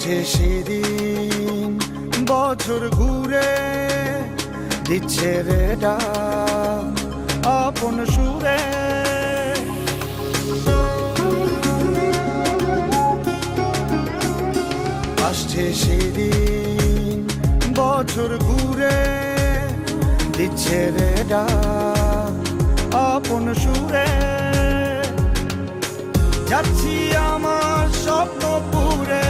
আসছে সেদিন, বছর ঘুরে দিচ্ছে রে ডাক আপন সুরে। আসছে সেদিন, বছর ঘুরে দিচ্ছে রে ডাক আপন সুরে। যাচ্ছি আমার স্বপ্ন পুরে,